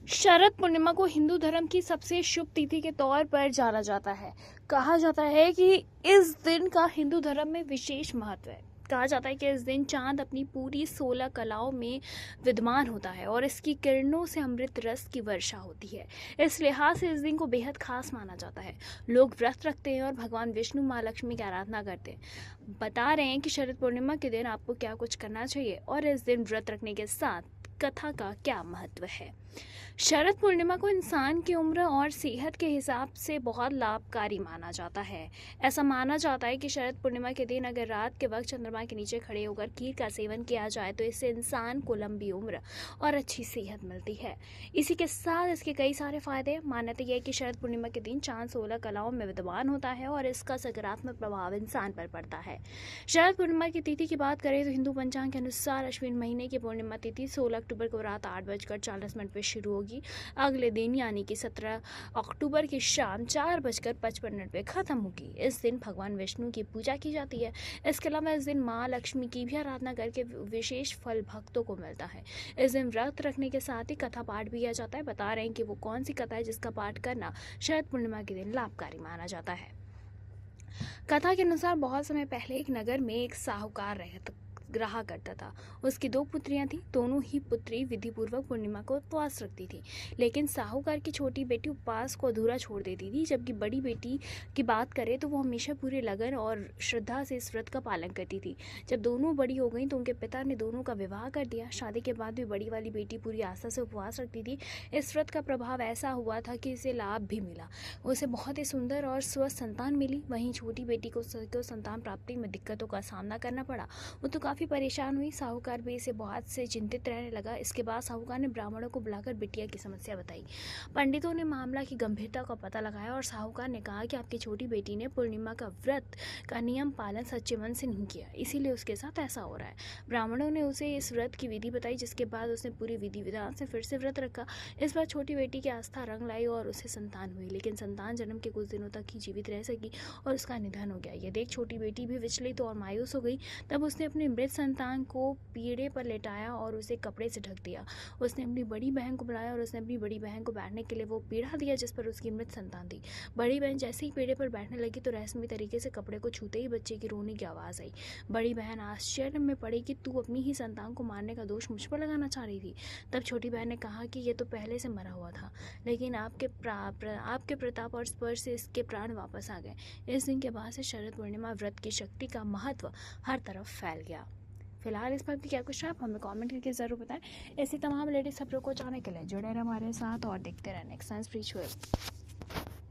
शरद पूर्णिमा को हिंदू धर्म की सबसे शुभ तिथि के तौर पर जाना जाता है। कहा जाता है कि इस दिन का हिंदू धर्म में विशेष महत्व है। कहा जाता है कि इस दिन चांद अपनी पूरी 16 कलाओं में विद्यमान होता है और इसकी किरणों से अमृत रस की वर्षा होती है। इस लिहाज से इस दिन को बेहद खास माना जाता है। लोग व्रत रखते हैं और भगवान विष्णु माँ लक्ष्मी की आराधना करते हैं। बता रहे हैं कि शरद पूर्णिमा के दिन आपको क्या कुछ करना चाहिए और इस दिन व्रत रखने के साथ कथा का क्या महत्व है। शरद पूर्णिमा को इंसान की उम्र और सेहत के हिसाब से बहुत लाभकारी माना जाता है। ऐसा माना जाता है कि शरद पूर्णिमा के दिन अगर रात के वक्त चंद्रमा के नीचे खड़े होकर खीर का सेवन किया जाए तो इससे इंसान को लंबी उम्र और अच्छी सेहत मिलती है। इसी के साथ इसके कई सारे फायदे। मान्यता यह है कि शरद पूर्णिमा के दिन चांद 16 कलाओं में विद्यमान होता है और इसका सकारात्मक प्रभाव इंसान पर पड़ता है। शरद पूर्णिमा की तिथि की बात करें तो हिंदू पंचांग के अनुसार अश्विन महीने की पूर्णिमा तिथि 16 अक्टूबर को रात 8:40 पर शुरू होगी। अगले दिन यानी कि 17 अक्टूबर की शाम 4:55 पे खत्म होगी। इस दिन भगवान विष्णु की पूजा की जाती है। इसके अलावा इस दिन माँ लक्ष्मी की भी आराधना करके विशेष फल भक्तों को मिलता है। इस दिन व्रत रखने के साथ ही कथा पाठ भी किया जाता है। बता रहे हैं कि वो कौन सी कथा है जिसका पाठ करना शरद पूर्णिमा के दिन लाभकारी माना जाता है। कथा के अनुसार बहुत समय पहले एक नगर में एक साहूकार रहा करता था। उसकी 2 पुत्रियां थीं। दोनों ही पुत्री विधि पूर्वक पूर्णिमा को उपवास रखती थी, लेकिन साहूकार की छोटी बेटी उपवास को अधूरा छोड़ देती थी। जबकि बड़ी बेटी की बात करें तो वो हमेशा पूरे लगन और श्रद्धा से इस व्रत का पालन करती थी। जब दोनों बड़ी हो गई तो उनके पिता ने दोनों का विवाह कर दिया। शादी के बाद भी बड़ी वाली बेटी पूरी आस्था से उपवास रखती थी। इस व्रत का प्रभाव ऐसा हुआ था कि इसे लाभ भी मिला। उसे बहुत ही सुंदर और स्वस्थ संतान मिली। वहीं छोटी बेटी को संतान प्राप्ति में दिक्कतों का सामना करना पड़ा। वो तो काफ़ी परेशान हुई। साहूकार भी इसे बहुत से चिंतित रहने लगा। इसके बाद साहूकार ने ब्राह्मणों को बुलाकर बिटिया की समस्या बताई। पंडितों ने मामला की गंभीरता का पता लगाया और साहूकार ने कहा कि आपकी छोटी बेटी ने पूर्णिमा का व्रत का नियम पालन सच्चे मन से नहीं किया, इसीलिए उसके साथ ऐसा हो रहा है। ब्राह्मणों ने उसे इस व्रत की विधि बताई, जिसके बाद उसने पूरी विधि विधान से फिर से व्रत रखा। इस बार छोटी बेटी की आस्था रंग लाई और उसे संतान हुई, लेकिन संतान जन्म के कुछ दिनों तक ही जीवित रह सकी और उसका निधन हो गया। यह देख छोटी बेटी भी विचलित और मायूस हो गई। तब उसने अपने मृत संतान को पीढ़े पर लेटाया और उसे कपड़े से ढक दिया। उसने अपनी बड़ी बहन को बुलाया और उसने अपनी बड़ी बहन को बैठने के लिए वो पीढ़ा दिया जिस पर उसकी मृत संतान थी। बड़ी बहन जैसे ही पीढ़े पर बैठने लगी तो रहस्यमय तरीके से कपड़े को छूते ही बच्चे की रोने की आवाज़ आई। बड़ी बहन आश्चर्य में पड़ी कि तू अपनी ही संतान को मारने का दोष मुझ पर लगाना चाह रही थी। तब छोटी बहन ने कहा कि यह तो पहले से मरा हुआ था, लेकिन आपके प्रताप और स्पर्श से इसके प्राण वापस आ गए। इस दिन के बाद से शरद पूर्णिमा व्रत की शक्ति का महत्व हर तरफ फैल गया। फिलहाल इस पर भी क्या कुछ आप हमें कमेंट करके ज़रूर बताएं। ऐसी तमाम लेटेस्ट खबरों को जानने के लिए जुड़े रहें हमारे साथ और देखते रहें नेक्स्ट टाइम स्पिरिचुअल।